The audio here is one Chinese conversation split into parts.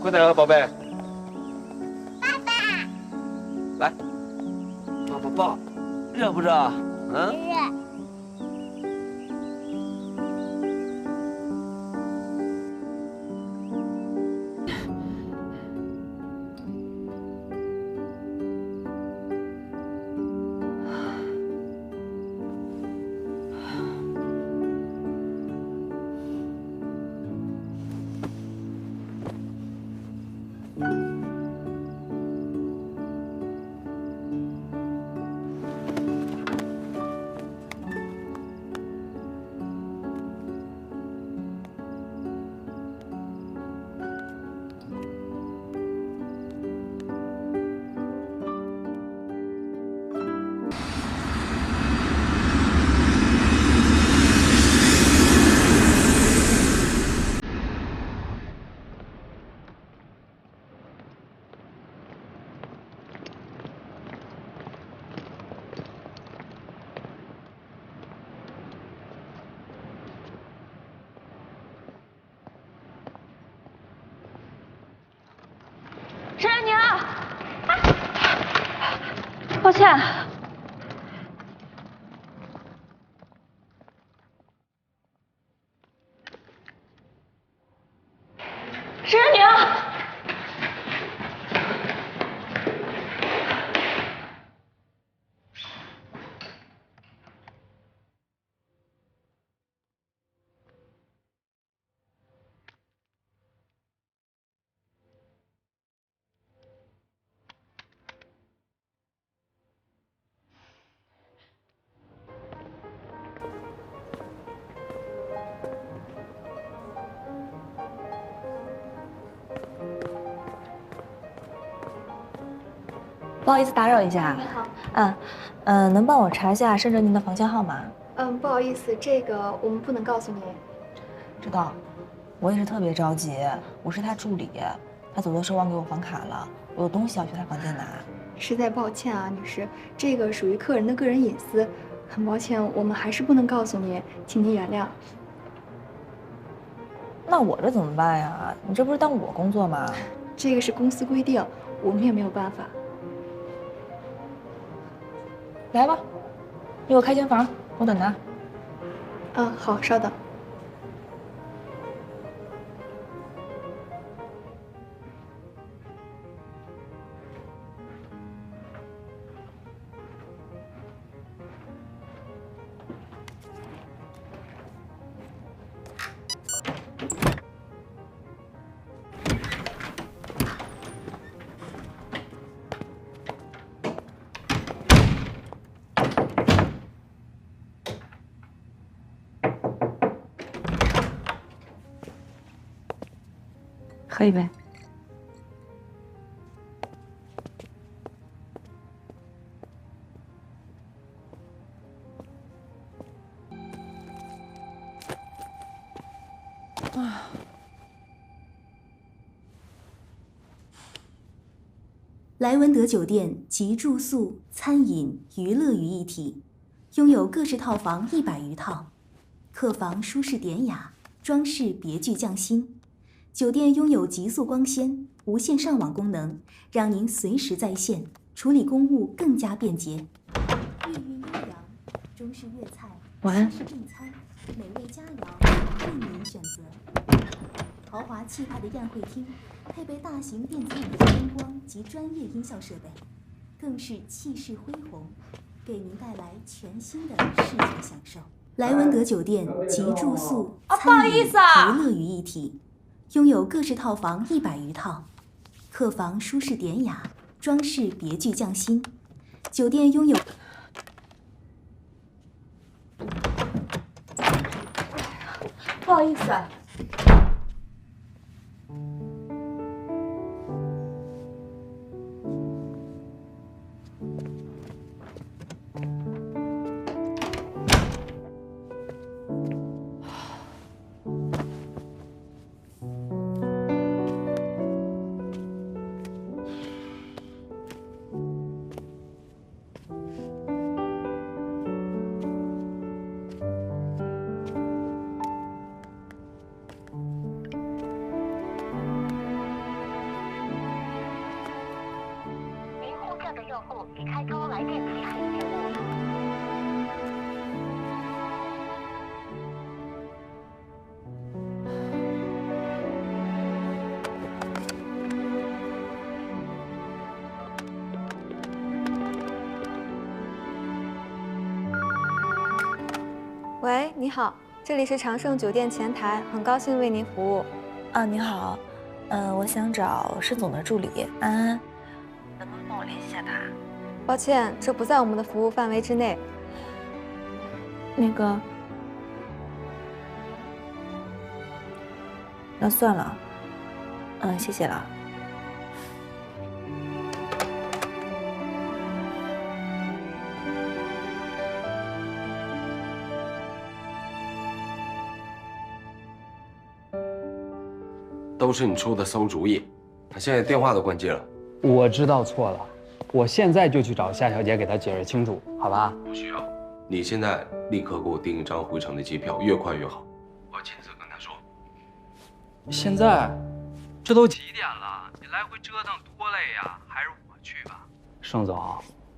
快点啊，宝贝！爸爸，来，抱抱抱，热不热？嗯？热。陈仁宁，抱歉。陈仁宁，不好意思打扰一下。你好。能帮我查一下盛哲您的房间号码？不好意思，这个我们不能告诉您。知道，我也是特别着急，我是他助理，他走的时候忘给我房卡了，我有东西要去他房间拿。实在抱歉啊，女士，这个属于客人的个人隐私，很抱歉，我们还是不能告诉您，请您原谅。那我这怎么办呀？你这不是耽误我工作吗？这个是公司规定，我们也没有办法。来吧，你给我开间房，我等他。好，稍等。喝一杯。莱文德酒店集住宿、餐饮、娱乐于一体，拥有各式套房100余套，客房舒适典雅，装饰别具匠心。酒店拥有极速光纤、无线上网功能，让您随时在线，处理公务更加便捷。寓寓悠扬，中式粤菜，晚安。西式订餐，美味佳肴任您选择。豪华气派的宴会厅，配备大型电子舞台灯光及专业音效设备，更是气势恢宏，给您带来全新的视觉享受。莱文德酒店集住宿、餐饮、娱乐于一体，拥有各式套房100余套，客房舒适典雅，装饰别具匠心。酒店拥有。不好意思。喂，你好，这里是长盛酒店前台，很高兴为您服务。啊，你好，我想找盛总的助理安安，能不能帮我联系一下他？抱歉，这不在我们的服务范围之内。那个，那算了，谢谢了。都是你出的馊主意，他现在电话都关机了。我知道错了，我现在就去找夏小姐给她解释清楚，好吧？不需要，你现在立刻给我订一张回程的机票，越快越好。我要亲自跟他说。现在，这都几点了？你来回折腾多累呀，还是我去吧。盛总，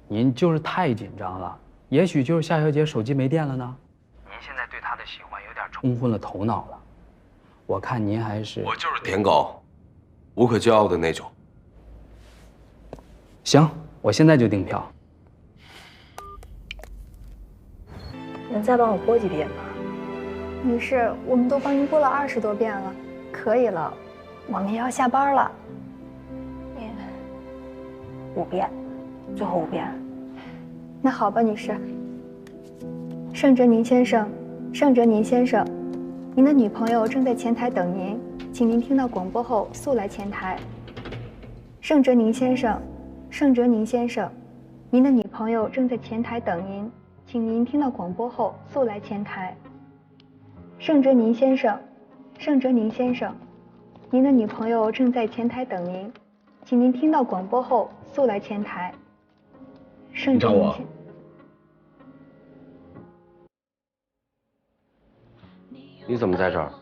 您就是太紧张了，也许就是夏小姐手机没电了呢。您现在对她的喜欢有点冲昏了头脑了。我看您还是……我就是舔狗，无可救药的那种。行，我现在就订票。能再帮我拨几遍吗？女士，我们都帮您拨了20多遍了，可以了，我们也要下班了。5遍，最后5遍。那好吧，女士。盛哲宁先生，盛哲宁先生，您的女朋友正在前台等您，请您听到广播后速来前台。盛哲宁先生，盛哲宁先生，您的女朋友正在前台等您，请您听到广播后速来前台。盛哲宁先生，盛哲宁先生，您的女朋友正在前台等您，请您听到广播后速来前台。盛哲宁先，你怎么在这儿？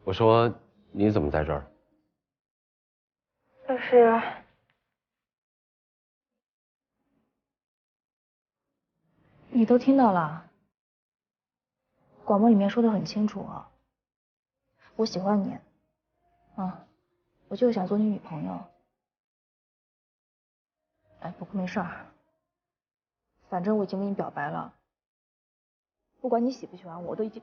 我说你怎么在这儿？就是你都听到了，广播里面说的很清楚啊，我喜欢你，我就是想做你女朋友。哎，不过没事儿，反正我已经跟你表白了，不管你喜不喜欢我，都已经。